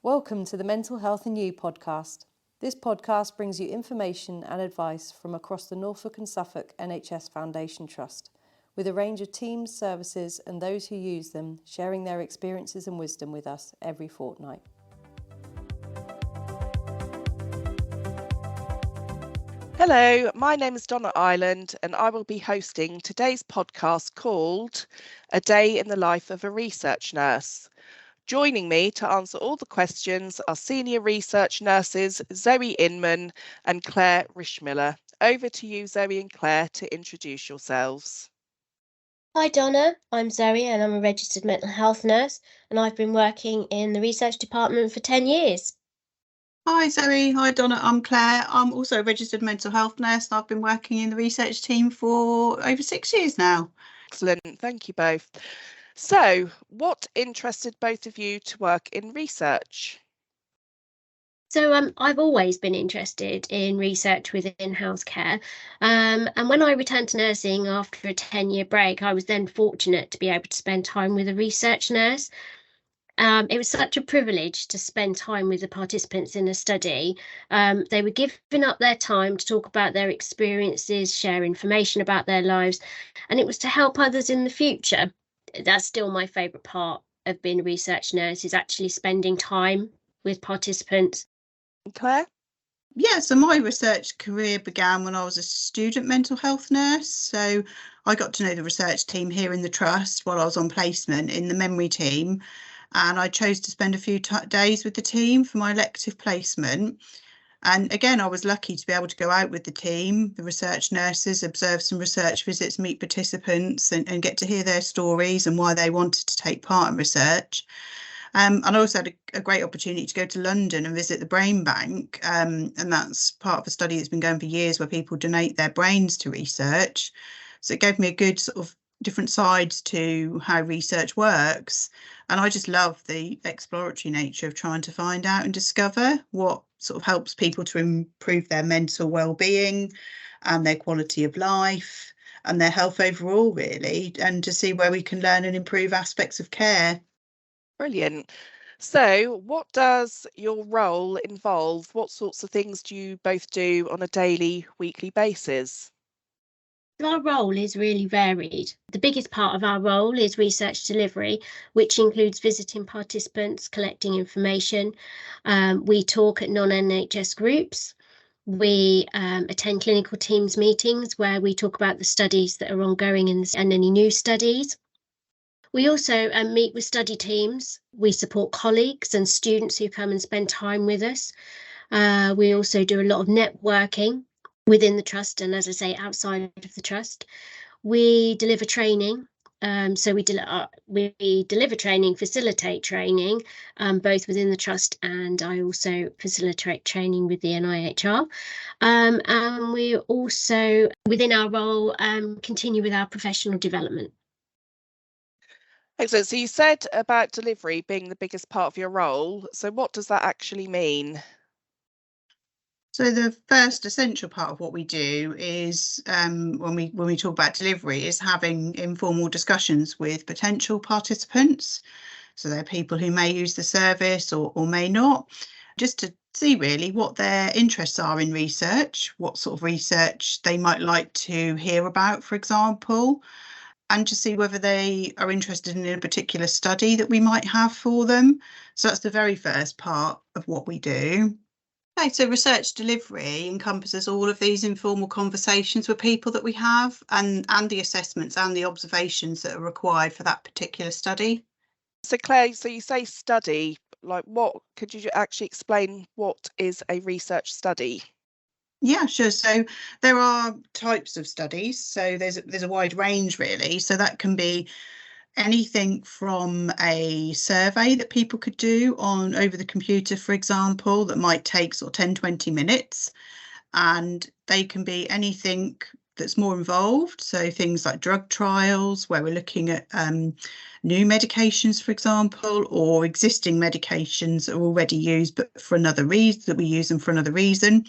Welcome to the Mental Health and You podcast. This podcast brings you information and advice from across the Norfolk and Suffolk NHS Foundation Trust, with a range of teams, services and those who use them sharing their experiences and wisdom with us every fortnight. Hello, my name is Donna Ireland and I will be hosting today's podcast called A Day in the Life of a Research Nurse. Joining me to answer all the questions are senior research nurses Zoe Inman and Claire Rishmiller. Over to you, Zoe and Claire, to introduce yourselves. Hi Donna, I'm Zoe and I'm a registered mental health nurse and I've been working in the research department for 10 years. Hi Zoe, hi Donna, I'm Claire. I'm also a registered mental health nurse and I've been working in the research team for over 6 years now. Excellent, thank you both. So, what interested both of you to work in research? So I've always been interested in research within healthcare, and when I returned to nursing after a 10-year break, I was then fortunate to be able to spend time with a research nurse. It was such a privilege to spend time with the participants in a study. They were giving up their time to talk about their experiences, share information about their lives, and it was to help others in the future. That's still my favourite part of being a research nurse, is actually spending time with participants. Claire? Yeah, so my research career began when I was a student mental health nurse. So I got to know the research team here in the trust while I was on placement in the memory team. And I chose to spend a few days with the team for my elective placement. And again, I was lucky to be able to go out with the team, the research nurses, observe some research visits, meet participants and get to hear their stories and why they wanted to take part in research. And I also had a great opportunity to go to London and visit the brain bank. And that's part of a study that's been going for years where people donate their brains to research. So it gave me a good sort of different sides to how research works. And I just love the exploratory nature of trying to find out and discover what sort of helps people to improve their mental well-being and their quality of life and their health overall, really, and to see where we can learn and improve aspects of care. Brilliant. So, what does your role involve? What sorts of things do you both do on a daily, weekly basis? Our role is really varied. The biggest part of our role is research delivery, which includes visiting participants, collecting information. We talk at non-NHS groups. We attend clinical teams meetings where we talk about the studies that are ongoing and any new studies. We also meet with study teams. We support colleagues and students who come and spend time with us. We also do a lot of networking within the trust and, as I say, outside of the trust. We deliver training. So we deliver training, facilitate training, both within the trust, and I also facilitate training with the NIHR. And we also, within our role, continue with our professional development. Excellent. So you said about delivery being the biggest part of your role. So what does that actually mean? So the first essential part of what we do is when we talk about delivery is having informal discussions with potential participants. So they're people who may use the service or may not, just to see really what their interests are in research, what sort of research they might like to hear about, for example, and to see whether they are interested in a particular study that we might have for them. So that's the very first part of what we do. Okay, so research delivery encompasses all of these informal conversations with people that we have and the assessments and the observations that are required for that particular study. So Claire, so you say study, like what, could you actually explain what is a research study? Yeah, sure. So there are types of studies. So there's a wide range really. So that can be anything from a survey that people could do over the computer, for example, that might take sort of 10-20 minutes. And they can be anything that's more involved. So things like drug trials, where we're looking at new medications, for example, or existing medications that are already used, but for another reason, that we use them for another reason.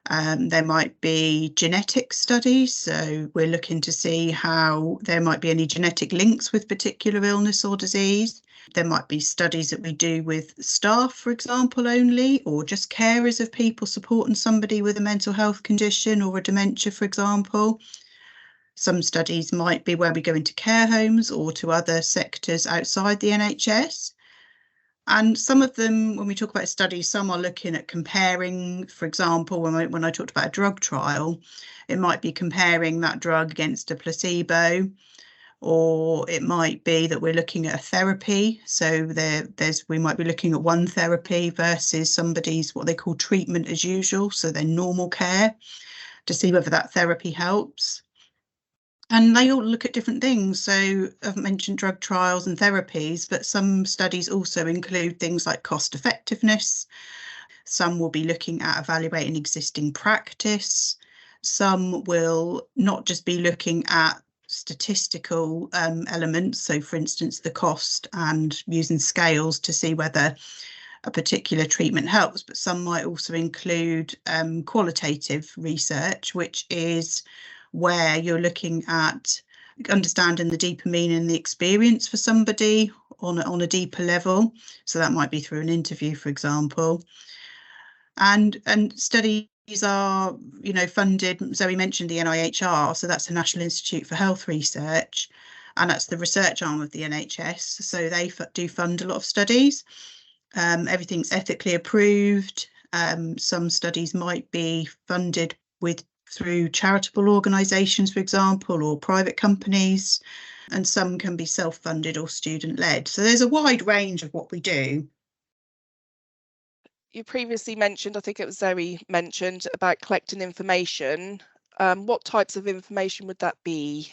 There might be genetic studies, so we're looking to see how there might be any genetic links with particular illness or disease. There might be studies that we do with staff, for example, only, or just carers of people supporting somebody with a mental health condition or a dementia, for example. Some studies might be where we go into care homes or to other sectors outside the NHS. And some of them, when we talk about studies, some are looking at comparing, for example, when I talked about a drug trial, it might be comparing that drug against a placebo, or it might be that we're looking at a therapy. So we might be looking at one therapy versus somebody's what they call treatment as usual, so their normal care, to see whether that therapy helps. And they all look at different things. So I've mentioned drug trials and therapies, but some studies also include things like cost effectiveness. Some will be looking at evaluating existing practice. Some will not just be looking at statistical elements. So for instance, the cost and using scales to see whether a particular treatment helps, but some might also include qualitative research, which is where you're looking at understanding the deeper meaning and the experience for somebody on a deeper level. So that might be through an interview, for example. And studies are, funded. Zoe mentioned the NIHR, so that's the National Institute for Health Research, and that's the research arm of the NHS. So they do fund a lot of studies. Everything's ethically approved. Some studies might be funded through charitable organisations, for example, or private companies, and some can be self-funded or student-led. So there's a wide range of what we do. You previously mentioned, I think it was Zoe mentioned, about collecting information. What types of information would that be?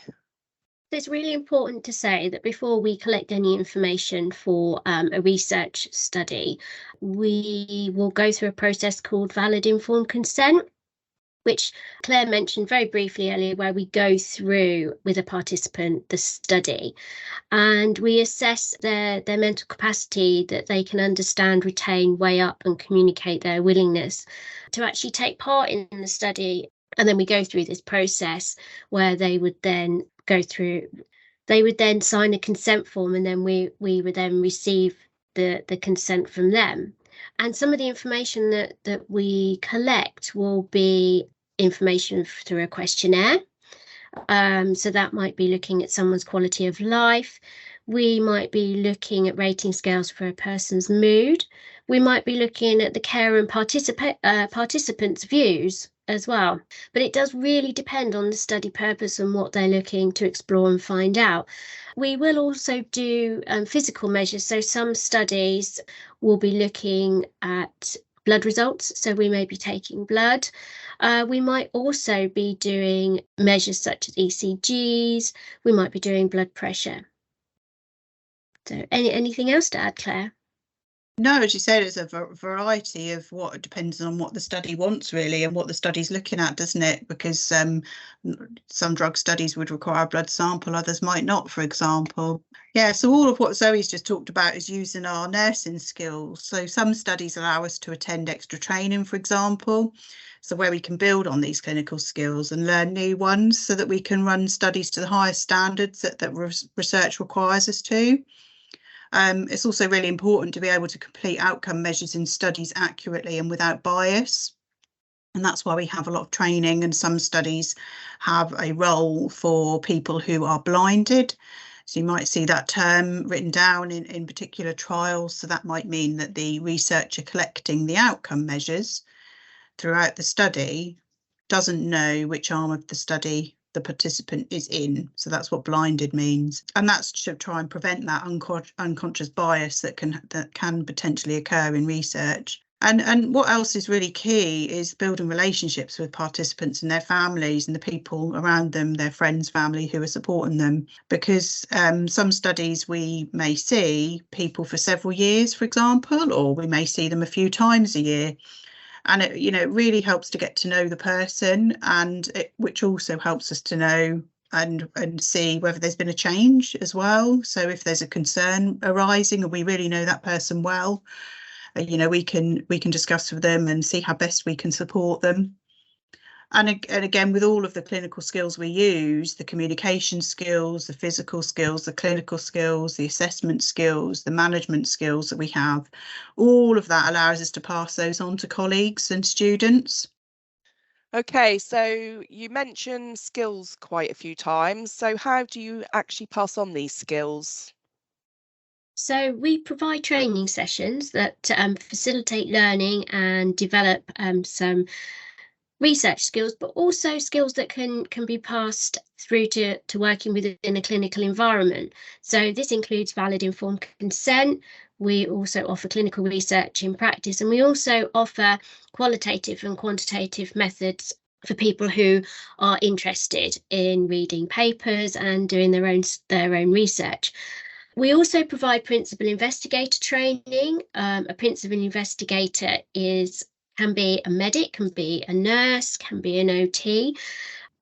It's really important to say that before we collect any information for a research study, we will go through a process called valid informed consent, which Claire mentioned very briefly earlier, where we go through with a participant the study and we assess their mental capacity, that they can understand, retain, weigh up and communicate their willingness to actually take part in the study. And then we go through this process where they would then sign a consent form, and then we would then receive the consent from them. And some of the information that we collect will be information through a questionnaire. So that might be looking at someone's quality of life. We might be looking at rating scales for a person's mood. We might be looking at the care and participants' views as well. But it does really depend on the study purpose and what they're looking to explore and find out. We will also do physical measures. So some studies will be looking at blood results. So we may be taking blood. We might also be doing measures such as ECGs. We might be doing blood pressure. So anything else to add, Claire? No, as you said, it's a variety of what depends on what the study wants, really, and what the study's looking at, doesn't it? Because some drug studies would require a blood sample, others might not, for example. Yeah, so all of what Zoe's just talked about is using our nursing skills. So some studies allow us to attend extra training, for example, so where we can build on these clinical skills and learn new ones so that we can run studies to the highest standards that research requires us to. It's also really important to be able to complete outcome measures in studies accurately and without bias. And that's why we have a lot of training, and some studies have a role for people who are blinded. So you might see that term written down in particular trials. So that might mean that the researcher collecting the outcome measures throughout the study doesn't know which arm of the study the participant is in. So that's what blinded means. And that's to try and prevent that unconscious bias that can potentially occur in research. And what else is really key is building relationships with participants and their families and the people around them, their friends, family who are supporting them. Because some studies we may see people for several years, for example, or we may see them a few times a year. And it really helps to get to know the person, which also helps us to know and see whether there's been a change as well. So if there's a concern arising and we really know that person well, we can discuss with them and see how best we can support them. And again, with all of the clinical skills we use, the communication skills, the physical skills, the clinical skills, the assessment skills, the management skills that we have, all of that allows us to pass those on to colleagues and students. Okay, so you mentioned skills quite a few times. So how do you actually pass on these skills? So we provide training sessions that facilitate learning and develop some research skills, but also skills that can be passed through to working within a clinical environment. So this includes valid informed consent. We also offer clinical research in practice, and we also offer qualitative and quantitative methods for people who are interested in reading papers and doing their own research. We also provide principal investigator training. A principal investigator can be a medic, can be a nurse, can be an OT,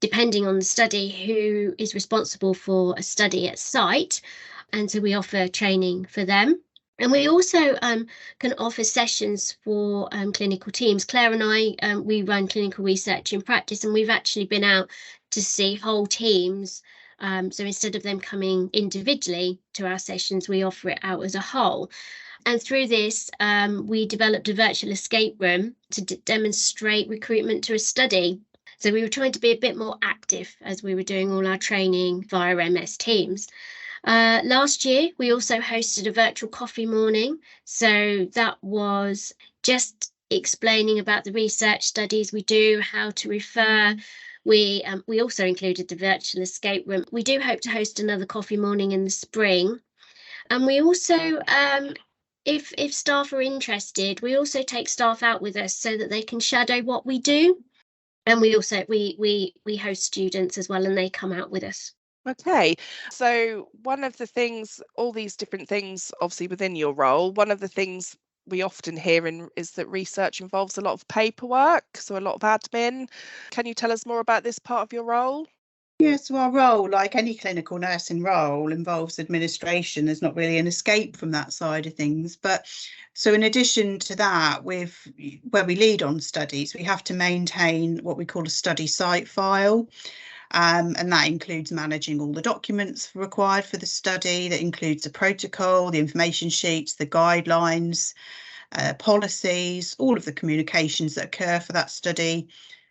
depending on the study, who is responsible for a study at site. And so we offer training for them. And we also can offer sessions for clinical teams. Claire and I, we run clinical research in practice, and we've actually been out to see whole teams. So instead of them coming individually to our sessions, we offer it out as a whole. And through this, we developed a virtual escape room to demonstrate recruitment to a study. So we were trying to be a bit more active as we were doing all our training via MS Teams. Last year, we also hosted a virtual coffee morning. So that was just explaining about the research studies we do, how to refer. We also included the virtual escape room. We do hope to host another coffee morning in the spring. And we also, if staff are interested, we also take staff out with us so that they can shadow what we do. And we also we host students as well, and they come out with us. Okay, so one of the things, all these different things, obviously within your role, one of the things we often hear is that research involves a lot of paperwork, so a lot of admin. Can you tell us more about this part of your role? Yes, so our role, like any clinical nursing role, involves administration. There's not really an escape from that side of things. But so in addition to that, where we lead on studies, we have to maintain what we call a study site file. And that includes managing all the documents required for the study. That includes the protocol, the information sheets, the guidelines, policies, all of the communications that occur for that study,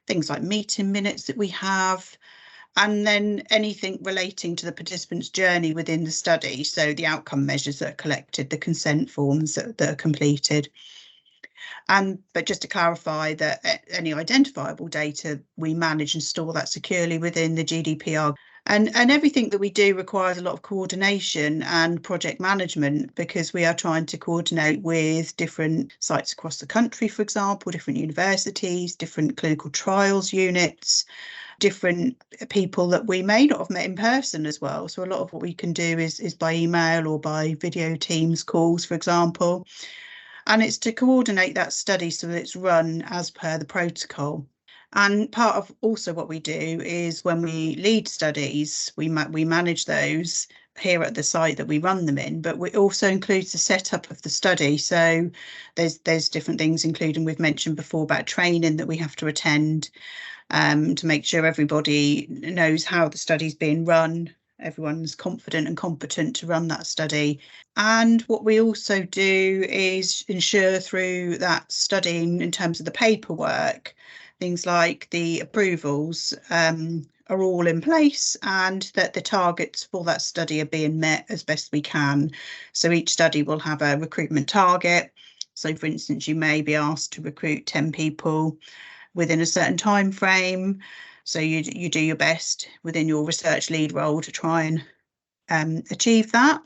things like meeting minutes that we have, and then anything relating to the participant's journey within the study. So the outcome measures that are collected, the consent forms that are completed. But just to clarify that any identifiable data, we manage and store that securely within the GDPR. And everything that we do requires a lot of coordination and project management, because we are trying to coordinate with different sites across the country, for example, different universities, different clinical trials units, different people that we may not have met in person as well. So a lot of what we can do is by email or by video Teams calls, for example. And it's to coordinate that study so that it's run as per the protocol. And part of also what we do is when we lead studies, we manage those here at the site that we run them in, but it also includes the setup of the study. So there's different things, including we've mentioned before about training that we have to attend to make sure everybody knows how the study's being run. Everyone's confident and competent to run that study. And what we also do is ensure through that study, in terms of the paperwork, things like the approvals are all in place, and that the targets for that study are being met as best we can. So each study will have a recruitment target. So for instance, you may be asked to recruit 10 people within a certain time frame. So you do your best within your research lead role to try and achieve that,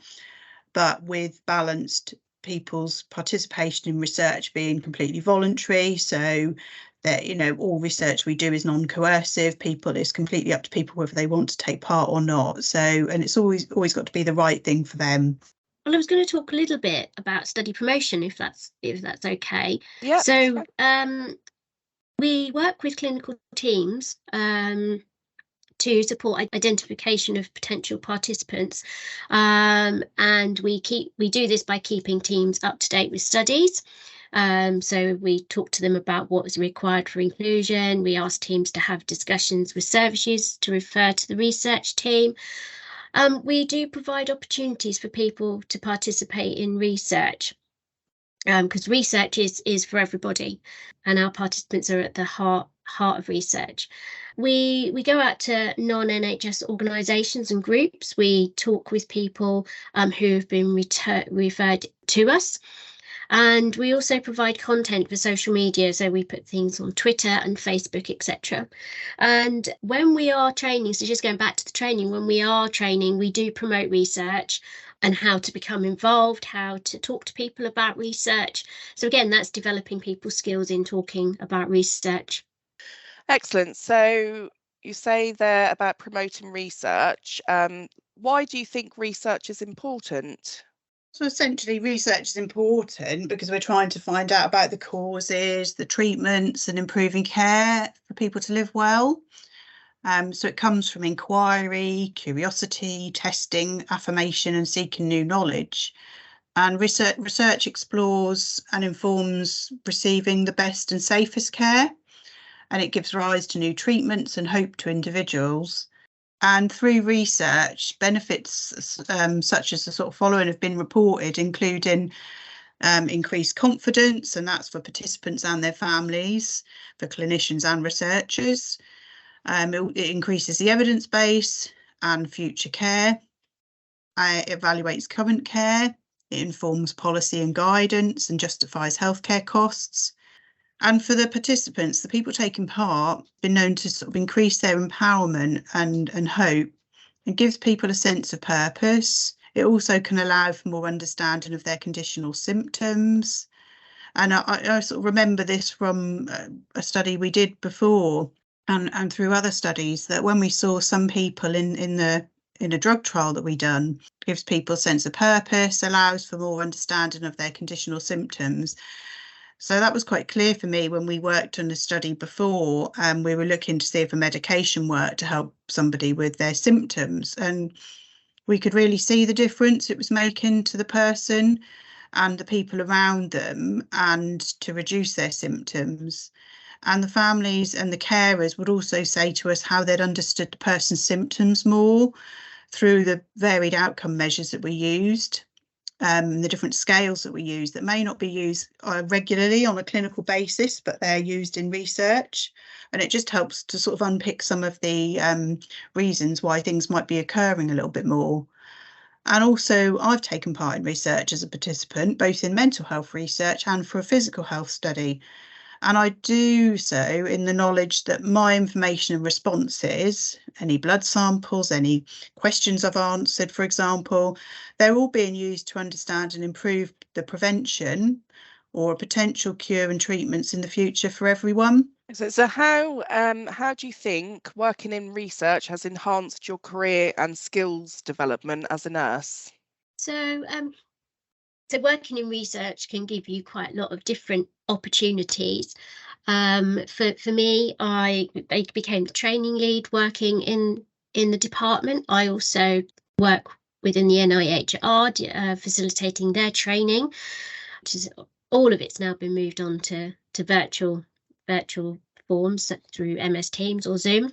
but with balanced people's participation in research being completely voluntary, so that, you know, all research we do is non-coercive. It's completely up to people whether they want to take part or not. So, and it's always got to be the right thing for them. Well, I was going to talk a little bit about study promotion, if that's okay. Yeah. So we work with clinical teams to support identification of potential participants, and we do this by keeping teams up to date with studies. So we talk to them about what is required for inclusion. We ask teams to have discussions with service users to refer to the research team. We do provide opportunities for people to participate in research, because research is for everybody, and our participants are at the heart of research. We go out to non-NHS organisations and groups. We talk with people who have been referred to us. And we also provide content for social media. So we put things on Twitter and Facebook, etc. And when we are training, so just going back to the training, when we are training, we do promote research and how to become involved, how to talk to people about research. So again, that's developing people's skills in talking about research. Excellent. So you say there about promoting research. Why do you think research is important? So essentially, research is important because we're trying to find out about the causes, the treatments, and improving care for people to live well. So it comes from inquiry, curiosity, testing, affirmation, and seeking new knowledge. And research explores and informs receiving the best and safest care, and it gives rise to new treatments and hope to individuals. And through research, benefits such as the sort of following have been reported, including increased confidence, and that's for participants and their families, for clinicians and researchers. It increases the evidence base and future care. It evaluates current care. It informs policy and guidance and justifies healthcare costs. And for the participants, the people taking part, been known to sort of increase their empowerment and hope. It gives people a sense of purpose. It also can allow for more understanding of their conditional symptoms. And I sort of remember this from a study we did before and through other studies, that when we saw some people in a drug trial that we done, gives people a sense of purpose, allows for more understanding of their conditional symptoms. So that was quite clear for me when we worked on a study before, and we were looking to see if a medication worked to help somebody with their symptoms. And we could really see the difference it was making to the person and the people around them, and to reduce their symptoms. And the families and the carers would also say to us how they'd understood the person's symptoms more through the varied outcome measures that we used. The different scales that we use that may not be used regularly on a clinical basis, but they're used in research. And it just helps to sort of unpick some of the reasons why things might be occurring a little bit more. And also, I've taken part in research as a participant, both in mental health research and for a physical health study. And I do so in the knowledge that my information and responses, any blood samples, any questions I've answered, for example, they're all being used to understand and improve the prevention or potential cure and treatments in the future for everyone. So how do you think working in research has enhanced your career and skills development as a nurse? So working in research can give you quite a lot of different opportunities. For me, I became the training lead working in the department. I also work within the NIHR, facilitating their training, which is all of it's now been moved on to virtual forms through MS Teams or Zoom.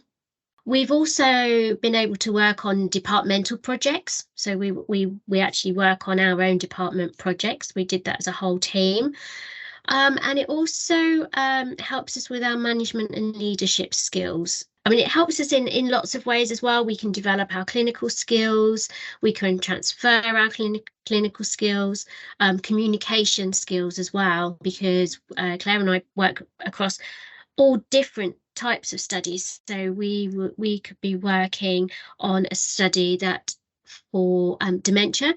We've also been able to work on departmental projects. So we actually work on our own department projects. We did that as a whole team. And it also helps us with our management and leadership skills. I mean, it helps us in lots of ways as well. We can develop our clinical skills. We can transfer our clinical skills, communication skills as well, because Claire and I work across all different types of studies. So we could be working on a study that for dementia,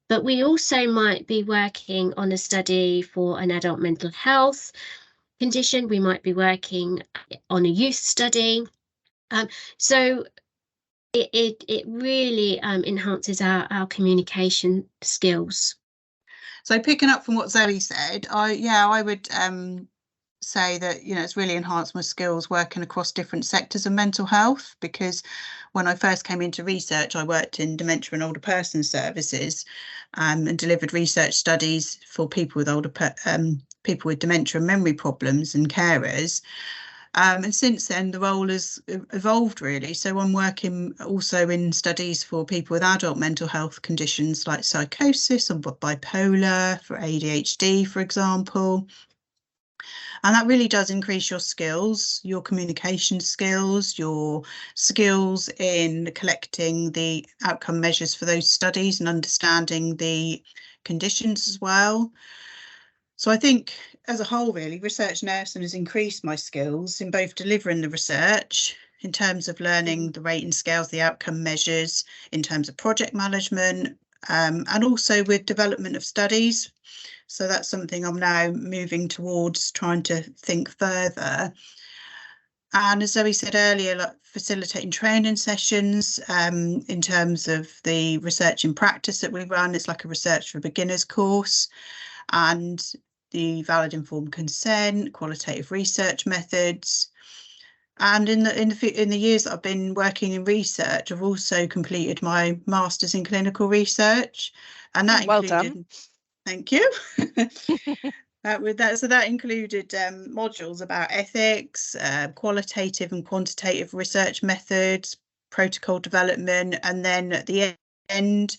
but we also might be working on a study for an adult mental health condition. We might be working on a youth study. So it really enhances our communication skills. So picking up from what Zoe said, I would say that, you know, it's really enhanced my skills working across different sectors of mental health, because when I first came into research, I worked in dementia and older person services and delivered research studies for people with people with dementia and memory problems and carers. And since then, the role has evolved really. So I'm working also in studies for people with adult mental health conditions like psychosis or bipolar, for ADHD, for example. And that really does increase your skills, your communication skills, your skills in collecting the outcome measures for those studies and understanding the conditions as well. So I think as a whole, really, research nursing has increased my skills in both delivering the research, in terms of learning the rating scales, the outcome measures, in terms of project management, and also with development of studies. So that's something I'm now moving towards, trying to think further. And as Zoe said earlier, like facilitating training sessions in terms of the research in practice that we run. It's like a research for beginners course, and the valid informed consent, qualitative research methods. And in the years that I've been working in research, I've also completed my master's in clinical research, and that Well included. done. Thank you. That included modules about ethics, qualitative and quantitative research methods, protocol development, and then at the end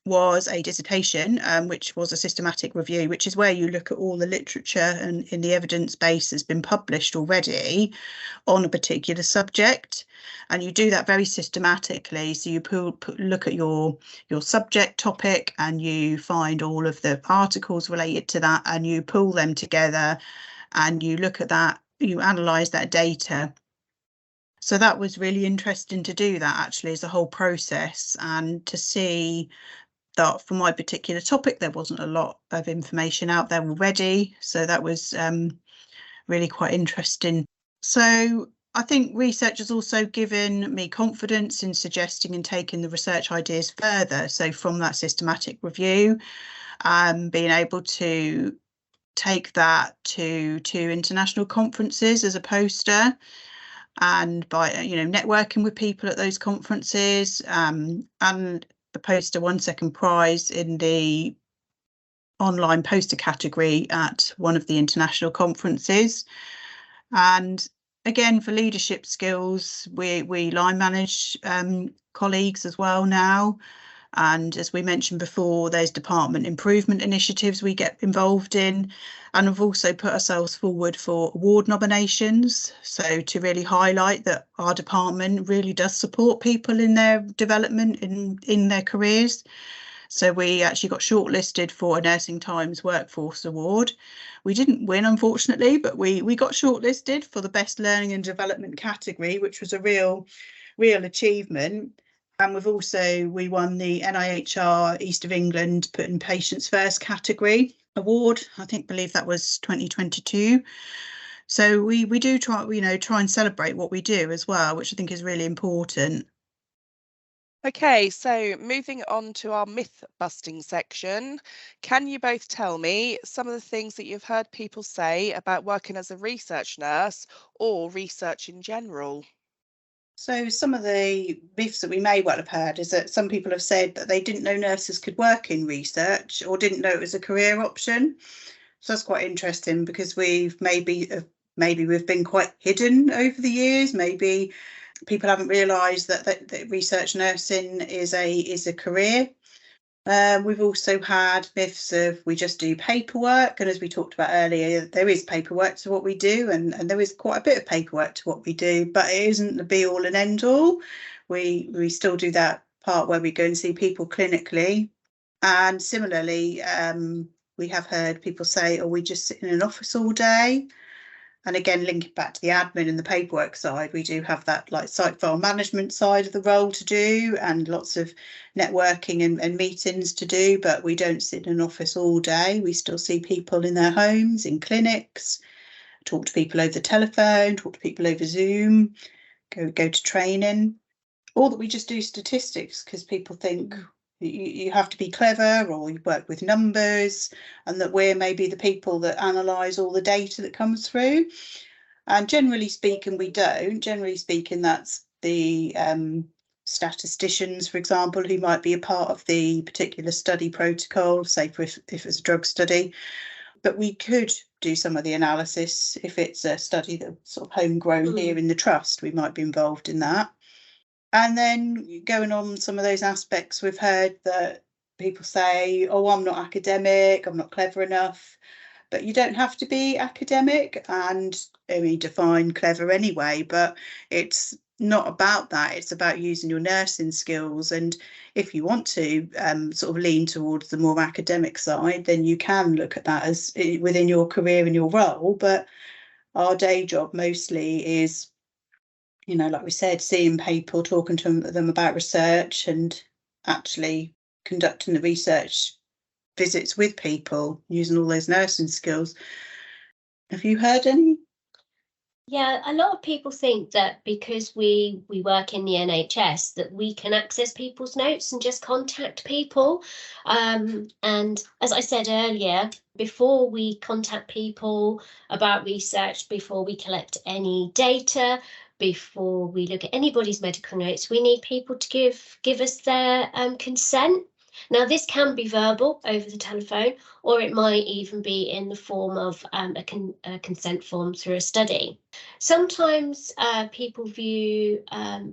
was a dissertation, which was a systematic review, which is where you look at all the literature and in the evidence base that's been published already on a particular subject, and you do that very systematically. So you look at your subject topic, and you find all of the articles related to that, and you pull them together, and you look at that, you analyse that data. So that was really interesting to do that, actually, as a whole process, and to see that for my particular topic there wasn't a lot of information out there already. So that was really quite interesting. So I think research has also given me confidence in suggesting and taking the research ideas further. So from that systematic review, being able to take that to international conferences as a poster, and by networking with people at those conferences, and the poster won second prize in the online poster category at one of the international conferences. And again, for leadership skills, we line manage colleagues as well now. And as we mentioned before, there's department improvement initiatives we get involved in, and we've also put ourselves forward for award nominations. So to really highlight that our department really does support people in their development in their careers. So we actually got shortlisted for a Nursing Times Workforce Award. We didn't win, unfortunately, but we got shortlisted for the Best Learning and Development category, which was a real achievement. And we won the NIHR East of England Putting Patients First category award. Believe that was 2022. So we do try and celebrate what we do as well, which I think is really important. Okay, so moving on to our myth busting section, can you both tell me some of the things that you've heard people say about working as a research nurse or research in general? So some of the myths that we may well have heard is that some people have said that they didn't know nurses could work in research or didn't know it was a career option. So that's quite interesting, because we've maybe we've been quite hidden over the years. Maybe people haven't realised that research nursing is a career. We've also had myths of we just do paperwork, and as we talked about earlier, there is paperwork to what we do, and there is quite a bit of paperwork to what we do, but it isn't the be all and end all. We still do that part where we go and see people clinically. And similarly, we have heard people say, oh, we just sit in an office all day. And again, linking back to the admin and the paperwork side, we do have that like site file management side of the role to do, and lots of networking and meetings to do, but we don't sit in an office all day. We still see people in their homes, in clinics, talk to people over the telephone, talk to people over Zoom, go to training, or that we just do statistics because people think you have to be clever or you work with numbers, and that we're maybe the people that analyse all the data that comes through. And generally speaking, we don't. Generally speaking, that's the statisticians, for example, who might be a part of the particular study protocol, say if it's a drug study. But we could do some of the analysis. If it's a study that's sort of homegrown here in the trust, we might be involved in that. And then going on some of those aspects, we've heard that people say, oh, I'm not academic, I'm not clever enough. But you don't have to be academic, and I mean, define clever anyway, but it's not about that. It's about using your nursing skills. And if you want to sort of lean towards the more academic side, then you can look at that as within your career and your role. But our day job mostly is, you know, like we said, seeing people, talking to them about research, and actually conducting the research visits with people, using all those nursing skills. Have you heard any? Yeah, a lot of people think that because we work in the NHS that we can access people's notes and just contact people. And as I said earlier, before we contact people about research, before we collect any data, before we look at anybody's medical notes, we need people to give us their consent. Now, this can be verbal over the telephone, or it might even be in the form of a consent form through a study. Sometimes people view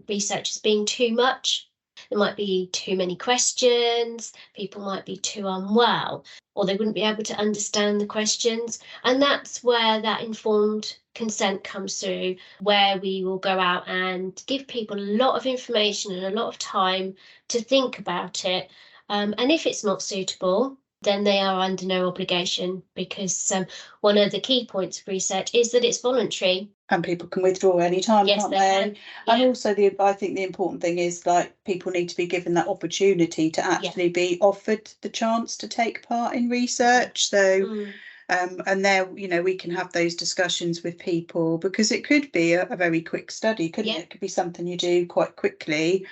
research as being too much. There might be too many questions, people might be too unwell, or they wouldn't be able to understand the questions. And that's where that informed consent comes through, where we will go out and give people a lot of information and a lot of time to think about it. And if it's not suitable, then they are under no obligation, because one of the key points of research is that it's voluntary. And people can withdraw any time, Yes, can't they can. And Yeah. also, I think the important thing is, like, people need to be given that opportunity to actually be offered the chance to take part in research. So, and there, you know, we can have those discussions with people, because it could be a very quick study, couldn't it? It could be something you do quite quickly,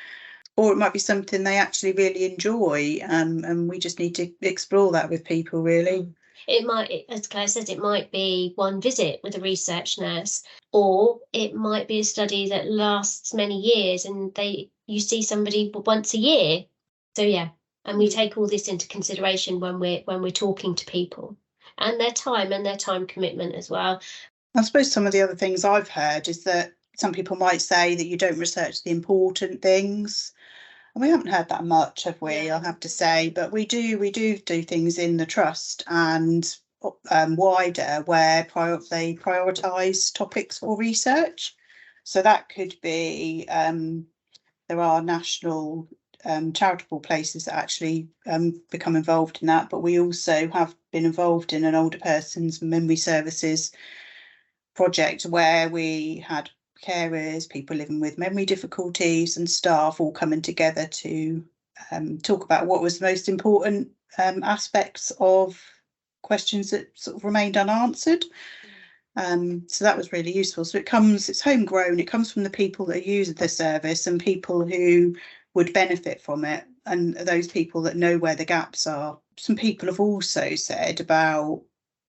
or it might be something they actually really enjoy, and we just need to explore that with people, really. It might, as Claire said, it might be one visit with a research nurse, or it might be a study that lasts many years and you see somebody once a year. So yeah, and we take all this into consideration when we're talking to people, and their time commitment as well. I suppose some of the other things I've heard is that some people might say that you don't research the important things. And we haven't heard that much, have we? No. I'll have to say, but we do things in the trust and wider where they prioritise topics for research. So that could be there are national charitable places that actually become involved in that, but we also have been involved in an older person's memory services project where we had carers, people living with memory difficulties, and staff all coming together to talk about what was the most important aspects of questions that sort of remained unanswered. So that was really useful. So it's homegrown, it comes from the people that use the service and people who would benefit from it, and those people that know where the gaps are. Some people have also said about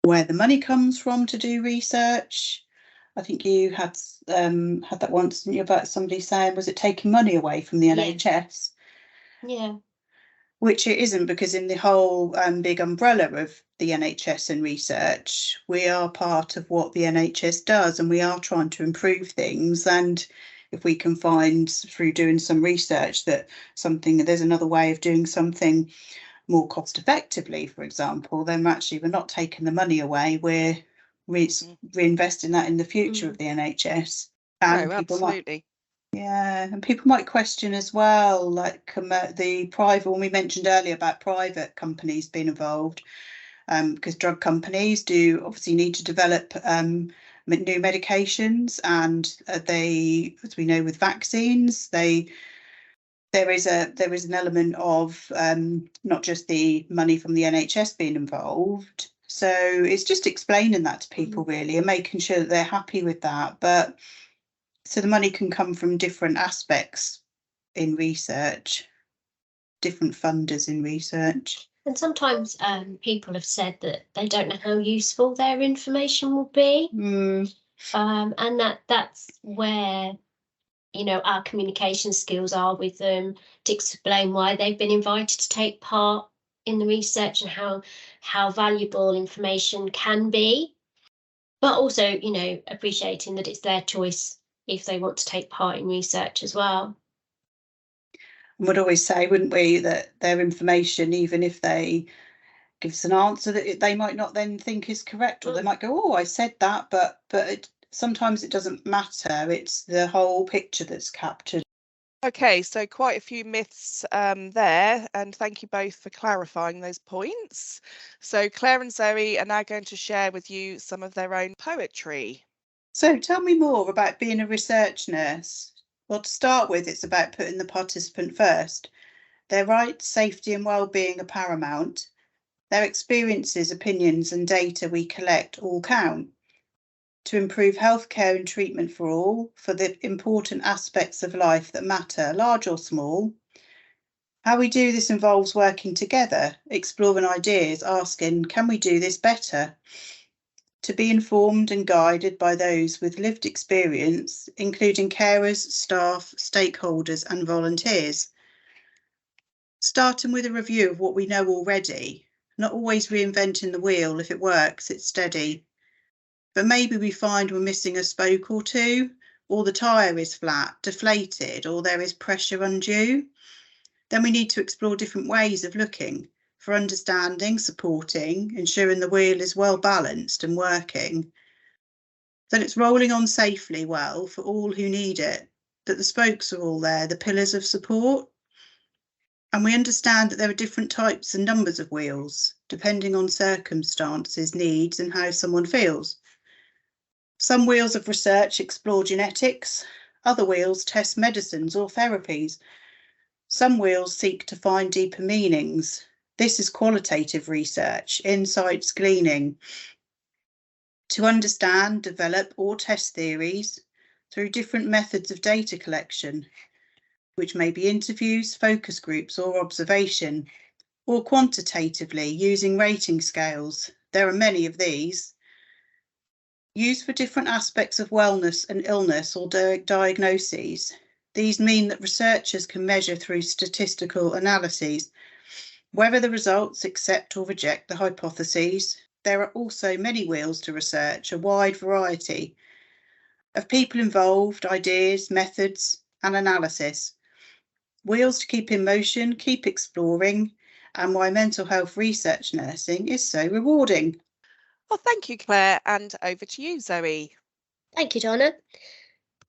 where the money comes from to do research. I think you had that once, didn't you, about somebody saying, was it taking money away from the NHS? Yeah. Which it isn't, because in the whole big umbrella of the NHS and research, we are part of what the NHS does, and we are trying to improve things. And if we can find through doing some research that there's another way of doing something more cost effectively, for example, then actually we're not taking the money away, we're reinvesting that in the future of the NHS. And absolutely. And people might question as well, like the private, when we mentioned earlier about private companies being involved, because drug companies do obviously need to develop new medications, and they, as we know with vaccines, there is an element of not just the money from the NHS being involved. So it's just explaining that to people really, and making sure that they're happy with that. But so the money can come from different aspects in research, different funders in research. And sometimes people have said that they don't know how useful their information will be. And that's where, you know, our communication skills are with them, to explain why they've been invited to take part in the research and how valuable information can be. but also, you know, appreciating that it's their choice if they want to take part in research as well. We'd always say, wouldn't we, that their information, even if they give us an answer that they might not then think is correct, or they might go, oh, I said that, but sometimes it doesn't matter. It's the whole picture that's captured. Okay, so quite a few myths there, and thank you both for clarifying those points. So Claire and Zoe are now going to share with you some of their own poetry. So tell me more about being a research nurse. Well, to start with, it's about putting the participant first. Their rights, safety and well-being are paramount. Their experiences, opinions and data we collect all count. To improve healthcare and treatment for all, for the important aspects of life that matter, large or small. How we do this involves working together, exploring ideas, asking, can we do this better? To be informed and guided by those with lived experience, including carers, staff, stakeholders and volunteers. Starting with a review of what we know already, not always reinventing the wheel. If it works, it's steady. But maybe we find we're missing a spoke or two, or the tyre is flat, deflated, or there is pressure undue. Then we need to explore different ways of looking for understanding, supporting, ensuring the wheel is well balanced and working. That it's rolling on safely well for all who need it, that the spokes are all there, the pillars of support. And we understand that there are different types and numbers of wheels, depending on circumstances, needs, and how someone feels. Some wheels of research explore genetics, other wheels test medicines or therapies. Some wheels seek to find deeper meanings. This is qualitative research, insights gleaning. To understand, develop or test theories through different methods of data collection, which may be interviews, focus groups or observation, or quantitatively using rating scales. There are many of these. Used for different aspects of wellness and illness or diagnoses. These mean that researchers can measure through statistical analyses whether the results accept or reject the hypotheses. There are also many wheels to research, a wide variety of people involved, ideas, methods, and analysis. Wheels to keep in motion, keep exploring, and why mental health research nursing is so rewarding. Well, thank you, Claire, and over to you, Zoe. Thank you, Donna.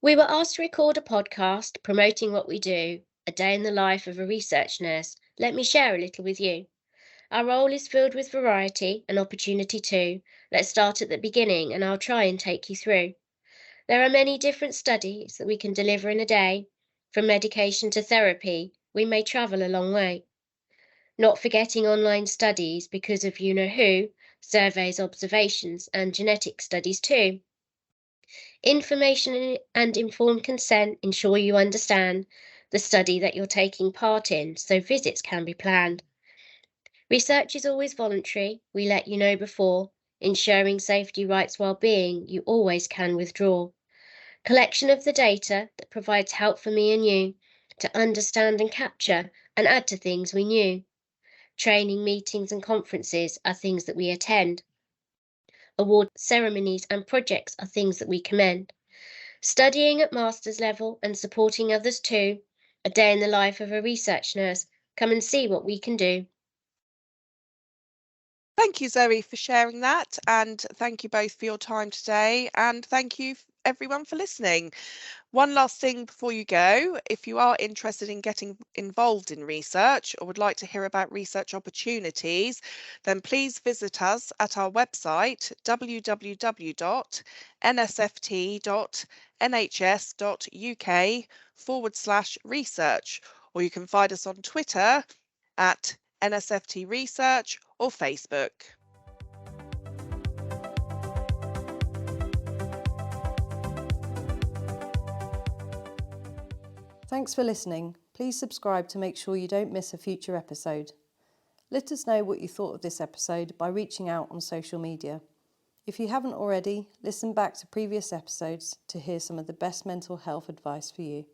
We were asked to record a podcast promoting what we do, a day in the life of a research nurse. Let me share a little with you. Our role is filled with variety and opportunity too. Let's start at the beginning and I'll try and take you through. There are many different studies that we can deliver in a day. From medication to therapy, we may travel a long way. Not forgetting online studies because of you know who, surveys, observations, and genetic studies too. Information and informed consent ensure you understand the study that you're taking part in, so visits can be planned. Research is always voluntary, we let you know before. Ensuring safety, rights, well-being, you always can withdraw. Collection of the data that provides help for me and you to understand and capture and add to things we knew. Training, meetings and conferences are things that we attend. Award ceremonies and projects are things that we commend. Studying at master's level and supporting others too. A day in the life of a research nurse. Come and see what we can do. Thank you, Zoe, for sharing that, and thank you both for your time today, and thank you everyone for listening. One last thing before you go, if you are interested in getting involved in research or would like to hear about research opportunities, then please visit us at our website www.nsft.nhs.uk/research, or you can find us on Twitter at NSFT Research or Facebook. Thanks for listening. Please subscribe to make sure you don't miss a future episode. Let us know what you thought of this episode by reaching out on social media. If you haven't already, listen back to previous episodes to hear some of the best mental health advice for you.